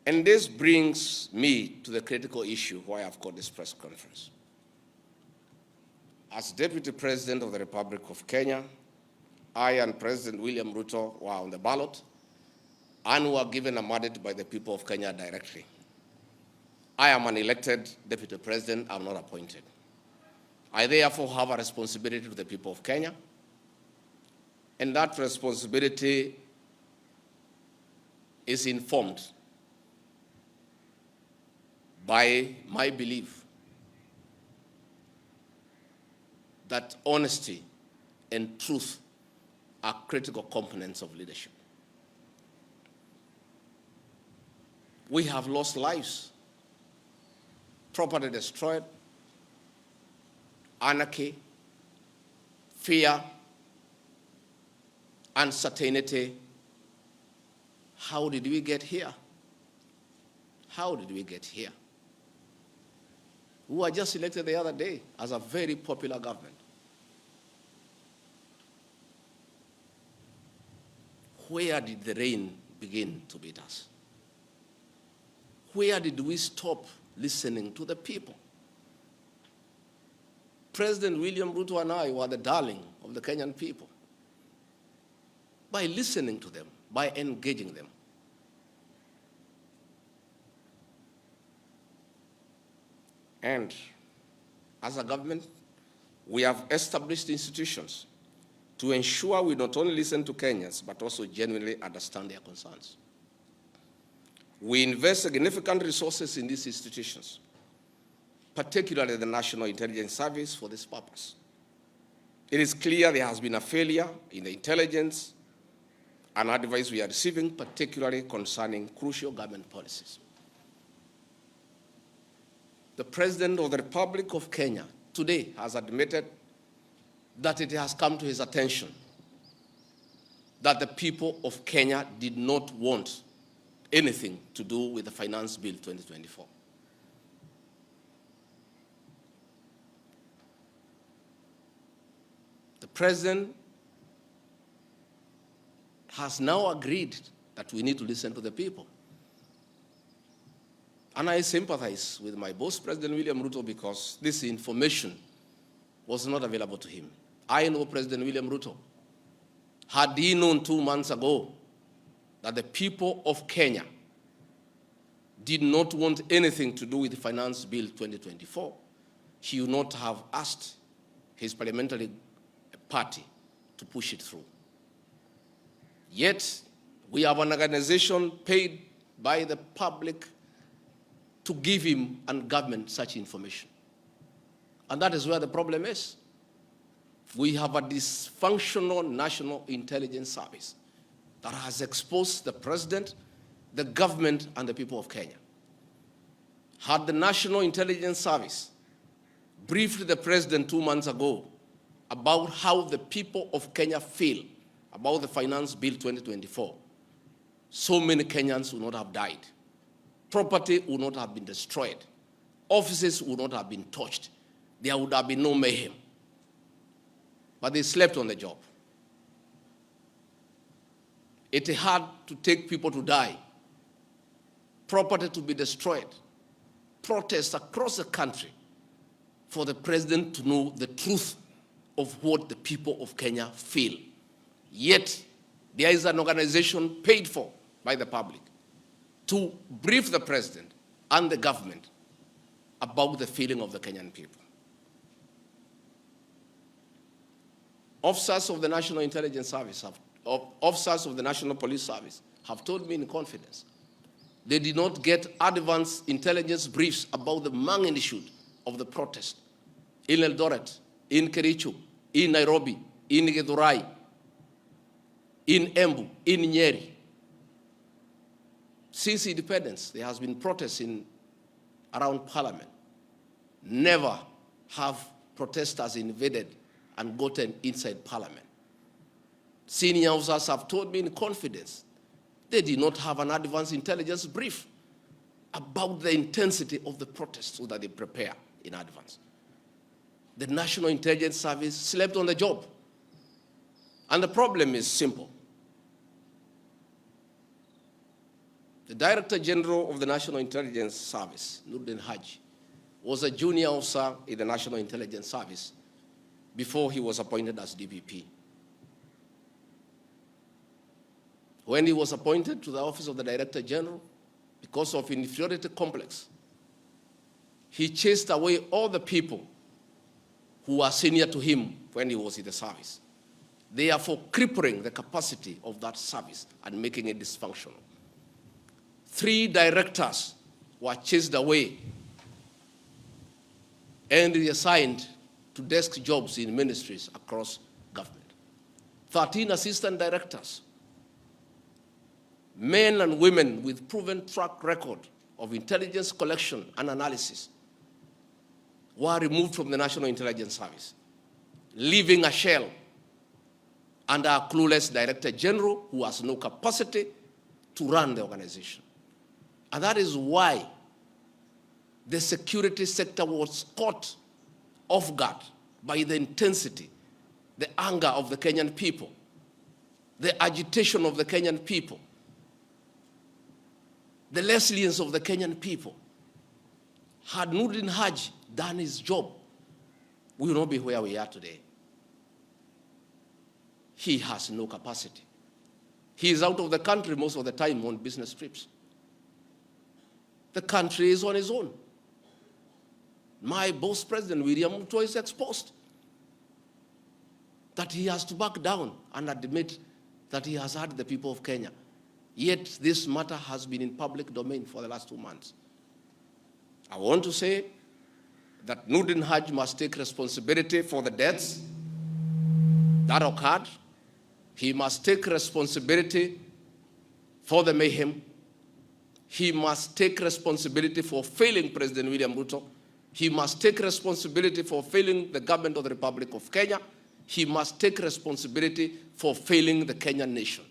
And this brings me to the critical issue why I've called this press conference. As Deputy President of the Republic of Kenya, I and President William Ruto were on the ballot and were given a mandate by the people of Kenya directly. I am an elected Deputy President, I'm not appointed. I therefore have a responsibility to the people of Kenya, and that responsibility is informed by my belief that honesty and truth are critical components of leadership. We have lost lives, property destroyed, anarchy, fear, uncertainty. How did we get here? How did we get here? We were just elected the other day as a very popular government. Where did the rain begin to beat us? Where did we stop listening to the people? President William Ruto and I were the darling of the Kenyan people by listening to them, by engaging them. And as a government, we have established institutions to ensure we not only listen to Kenyans, but also genuinely understand their concerns. We invest significant resources in these institutions, particularly the National Intelligence Service, for this purpose. It is clear there has been a failure in the intelligence and advice we are receiving, particularly concerning crucial government policies. The President of the Republic of Kenya today has admitted that it has come to his attention that the people of Kenya did not want anything to do with the Finance Bill 2024. The President has now agreed that we need to listen to the people. And I sympathize with my boss, President William Ruto, because this information was not available to him. I know President William Ruto. Had he known 2 months ago that the people of Kenya did not want anything to do with the Finance Bill 2024, he would not have asked his parliamentary party to push it through. Yet, we have an organization paid by the public to give him and government such information. And that is where the problem is. We have a dysfunctional National Intelligence Service that has exposed the president, the government, and the people of Kenya. Had the National Intelligence Service briefed the president 2 months ago about how the people of Kenya feel about the Finance Bill 2024, so many Kenyans would not have died. Property would not have been destroyed. Offices would not have been touched. There would have been no mayhem. But they slept on the job. It had to take people to die, property to be destroyed, protests across the country for the president to know the truth of what the people of Kenya feel. Yet, there is an organization paid for by the public to brief the president and the government about the feeling of the Kenyan people. Officers of the National Intelligence Service, officers of the National Police Service have told me in confidence they did not get advance intelligence briefs about the magnitude of the protest in Eldoret, in Kericho, in Nairobi, in Githurai, in Embu, in Nyeri. Since independence, there has been protests around Parliament. Never have protesters invaded and gotten inside Parliament. Senior officers have told me in confidence they did not have an advance intelligence brief about the intensity of the protest so that they prepare in advance. The National Intelligence Service slept on the job. And the problem is simple. The Director General of the National Intelligence Service, Nuruddin Haji, was a junior officer in the National Intelligence Service before he was appointed as DPP. When he was appointed to the office of the Director General, because of inferiority complex, he chased away all the people who were senior to him when he was in the service, therefore crippling the capacity of that service and making it dysfunctional. 3 directors were chased away and reassigned to desk jobs in ministries across government. 13 assistant directors, men and women with proven track record of intelligence collection and analysis, were removed from the National Intelligence Service, leaving a shell under a clueless Director General who has no capacity to run the organization. And that is why the security sector was caught off guard by the intensity, the anger of the Kenyan people, the agitation of the Kenyan people, the resilience of the Kenyan people. Had Nuruddin Haji done his job, we will not be where we are today. He has no capacity. He is out of the country most of the time on business trips. The country is on his own. My boss, President William Ruto, is exposed that he has to back down and admit that he has hurt the people of Kenya. Yet this matter has been in public domain for the last 2 months. I want to say that Nuruddin Haji must take responsibility for the deaths that occurred. He must take responsibility for the mayhem. He must take responsibility for failing President William Ruto. He must take responsibility for failing the government of the Republic of Kenya. He must take responsibility for failing the Kenyan nation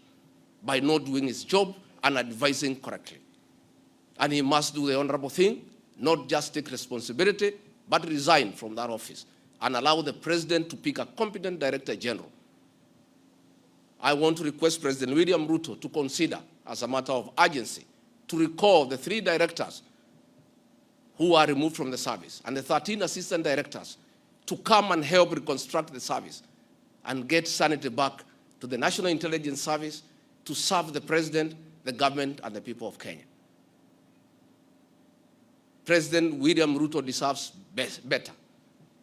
by not doing his job and advising correctly. And he must do the honorable thing, not just take responsibility, but resign from that office and allow the president to pick a competent Director General. I want to request President William Ruto to consider, as a matter of urgency, to recall the 3 directors who are removed from the service and the 13 assistant directors to come and help reconstruct the service and get sanity back to the National Intelligence Service to serve the president, the government, and the people of Kenya. President William Ruto deserves better.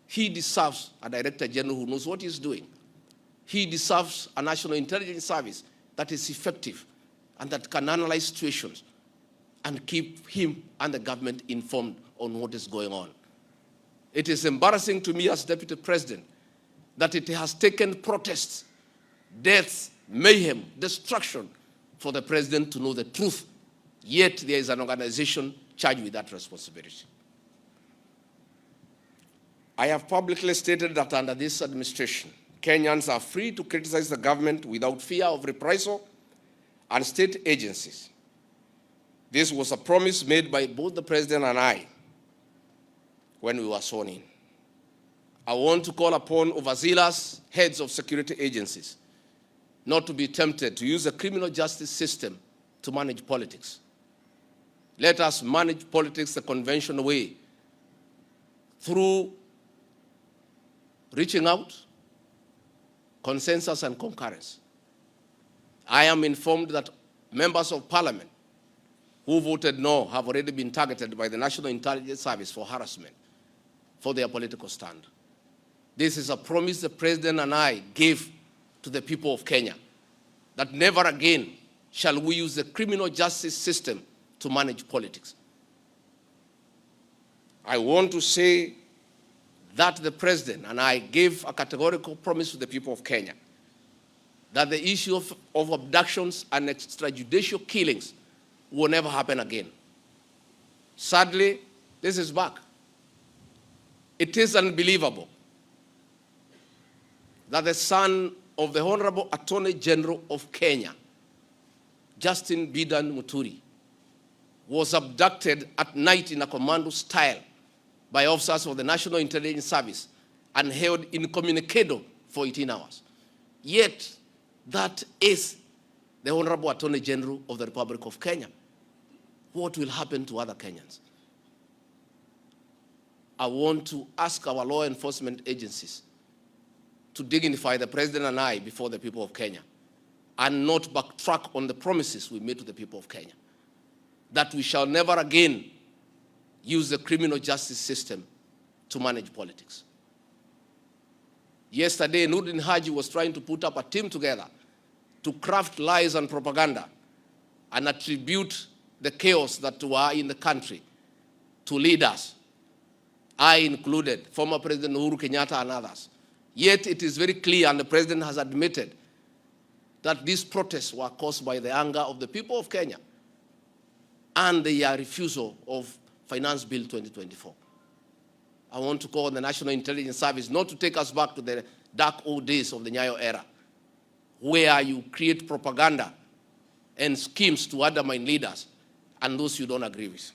He deserves a Director General who knows what he's doing. He deserves a National Intelligence Service that is effective and that can analyze situations and keep him and the government informed on what is going on. It is embarrassing to me as Deputy President that it has taken protests, deaths, mayhem, destruction for the president to know the truth, yet there is an organization charged with that responsibility. I have publicly stated that under this administration, Kenyans are free to criticize the government without fear of reprisal and state agencies. This was a promise made by both the president and I when we were sworn in. I want to call upon overzealous heads of security agencies not to be tempted to use the criminal justice system to manage politics. Let us manage politics the conventional way, through reaching out, consensus, and concurrence. I am informed that members of parliament who voted no have already been targeted by the National Intelligence Service for harassment for their political stand. This is a promise the president and I gave to the people of Kenya, that never again shall we use the criminal justice system to manage politics. I want to say that the president and I gave a categorical promise to the people of Kenya that the issue of abductions and extrajudicial killings will never happen again. Sadly, this is back. It is unbelievable that the son of the Honorable Attorney General of Kenya, Justin Bidan Muturi, was abducted at night in a commando style by officers of the National Intelligence Service and held incommunicado for 18 hours. Yet, that is the Honorable Attorney General of the Republic of Kenya. what will happen to other Kenyans? I want to ask our law enforcement agencies to dignify the president and I before the people of Kenya and not backtrack on the promises we made to the people of Kenya, that we shall never again use the criminal justice system to manage politics. Yesterday, Nurdin Haji was trying to put up a team together to craft lies and propaganda and attribute the chaos that were in the country to leaders, I included, former President Uhuru Kenyatta and others. Yet it is very clear, and the president has admitted, that these protests were caused by the anger of the people of Kenya and their refusal of Finance Bill 2024. I want to call on the National Intelligence Service not to take us back to the dark old days of the Nyayo era, where you create propaganda and schemes to undermine leaders and those you don't agree with.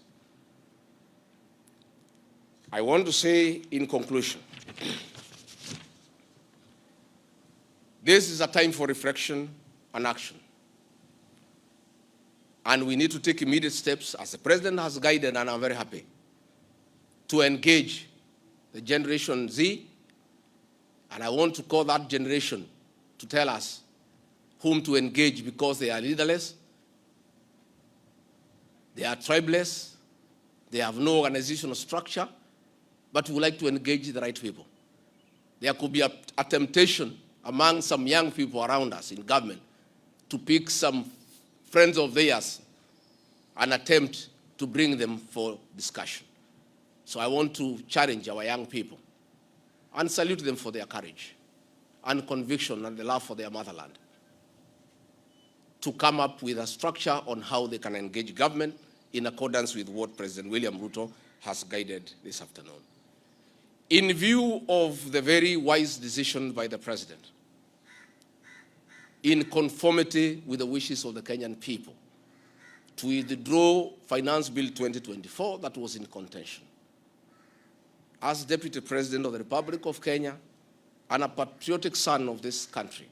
I want to say in conclusion, this is a time for reflection and action. And we need to take immediate steps, as the president has guided, and I'm very happy, to engage the Generation Z. And I want to call that generation to tell us whom to engage, because they are leaderless, they are tribeless, they have no organizational structure, but we would like to engage the right people. There could be a temptation among some young people around us in government to pick some friends of theirs and attempt to bring them for discussion. So I want to challenge our young people and salute them for their courage and conviction and the love for their motherland to come up with a structure on how they can engage government in accordance with what President William Ruto has guided this afternoon. In view of the very wise decision by the president, in conformity with the wishes of the Kenyan people, to withdraw Finance Bill 2024 that was in contention, as Deputy President of the Republic of Kenya and a patriotic son of this country,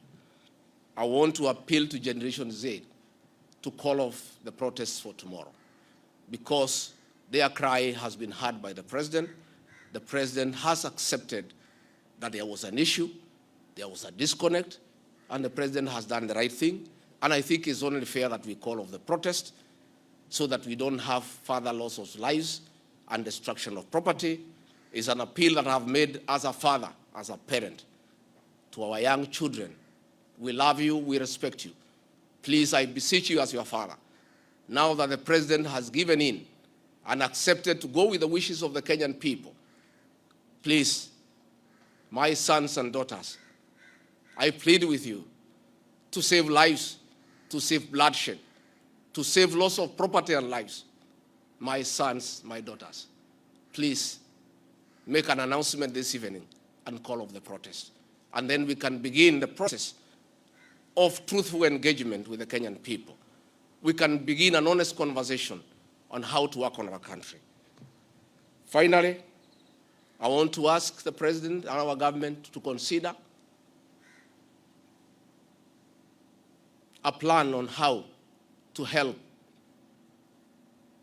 I want to appeal to Generation Z to call off the protests for tomorrow, because their cry has been heard by the president. The president has accepted that there was an issue, there was a disconnect, and the president has done the right thing. And I think it's only fair that we call off the protest so that we don't have further loss of lives and destruction of property. It's an appeal that I've made as a father, as a parent, to our young children. We love you, we respect you. Please, I beseech you as your father, now that the president has given in and accepted to go with the wishes of the Kenyan people, please, my sons and daughters, I plead with you to save lives, to save bloodshed, to save loss of property and lives. My sons, my daughters, please make an announcement this evening and call off the protest. And then we can begin the process of truthful engagement with the Kenyan people. We can begin an honest conversation on how to work on our country. Finally, I want to ask the president and our government to consider a plan on how to help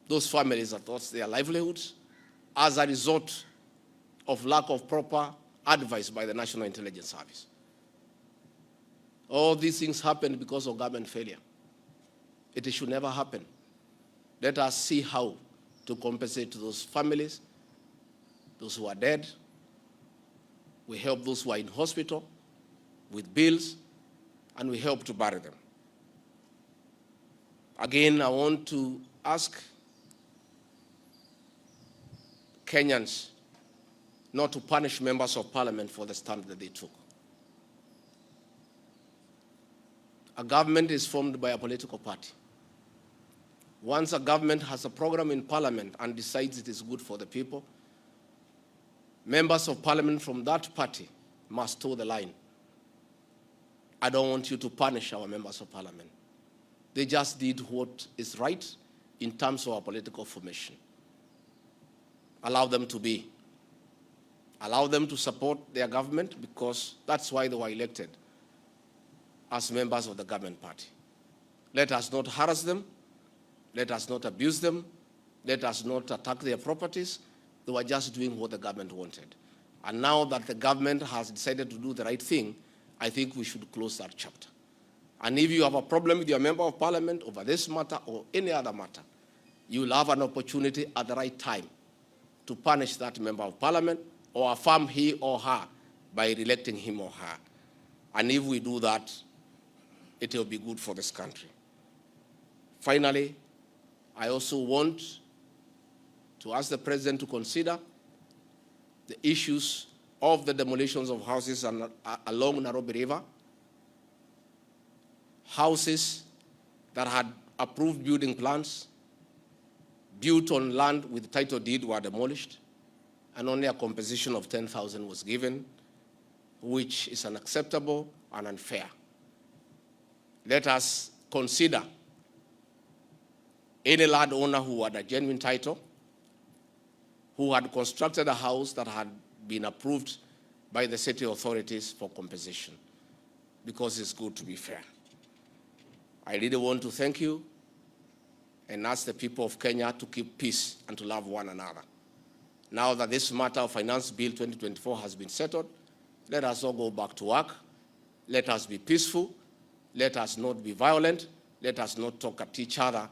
those families that lost their livelihoods as a result of lack of proper advice by the National Intelligence Service. All these things happened because of government failure. It should never happen. Let us see how to compensate to those families, those who are dead. We help those who are in hospital with bills, and we help to bury them. Again, I want to ask Kenyans not to punish members of parliament for the stand that they took. A government is formed by a political party. Once a government has a program in parliament and decides it is good for the people, members of parliament from that party must toe the line. I don't want you to punish our members of parliament. They just did what is right in terms of our political formation. Allow them to be. Allow them to support their government, because that's why they were elected as members of the government party. Let us not harass them. Let us not abuse them. Let us not attack their properties. They were just doing what the government wanted. And now that the government has decided to do the right thing, I think we should close that chapter. And if you have a problem with your member of parliament over this matter or any other matter, you will have an opportunity at the right time to punish that member of parliament or affirm he or her by re-electing him or her. And if we do that, it will be good for this country. Finally, I also want to ask the president to consider the issues of the demolitions of houses along Nairobi River. Houses that had approved building plans, built on land with title deed, were demolished, and only a compensation of 10,000 was given, which is unacceptable and unfair. Let us consider any landowner who had a genuine title, who had constructed a house that had been approved by the city authorities for compensation, because it's good to be fair. I really want to thank you and ask the people of Kenya to keep peace and to love one another. Now that this matter of Finance Bill 2024 has been settled, let us all go back to work. Let us be peaceful. Let us not be violent. Let us not talk at each other.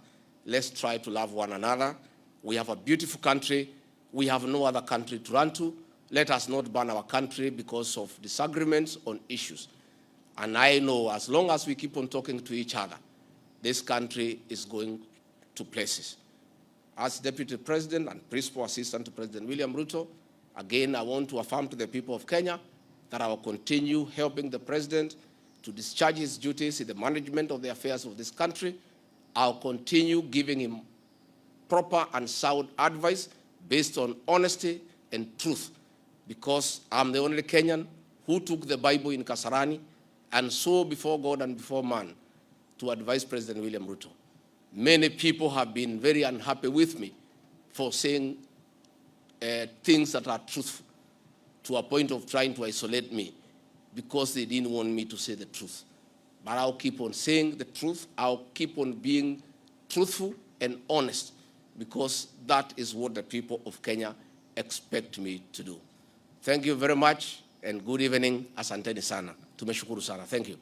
Let's try to love one another. We have a beautiful country. We have no other country to run to. Let us not burn our country because of disagreements on issues. And I know as long as we keep on talking to each other, this country is going to places. As Deputy President and Principal Assistant to President William Ruto, again, I want to affirm to the people of Kenya that I will continue helping the President to discharge his duties in the management of the affairs of this country. I'll continue giving him proper and sound advice based on honesty and truth, because I'm the only Kenyan who took the Bible in Kasarani and swore before God and before man to advise President William Ruto. Many people have been very unhappy with me for saying things that are truthful, to a point of trying to isolate me because they didn't want me to say the truth. But I'll keep on saying the truth. I'll keep on being truthful and honest, because that is what the people of Kenya expect me to do. Thank you very much and good evening. Asanteni sana. Tumeshukuru sana. Thank you.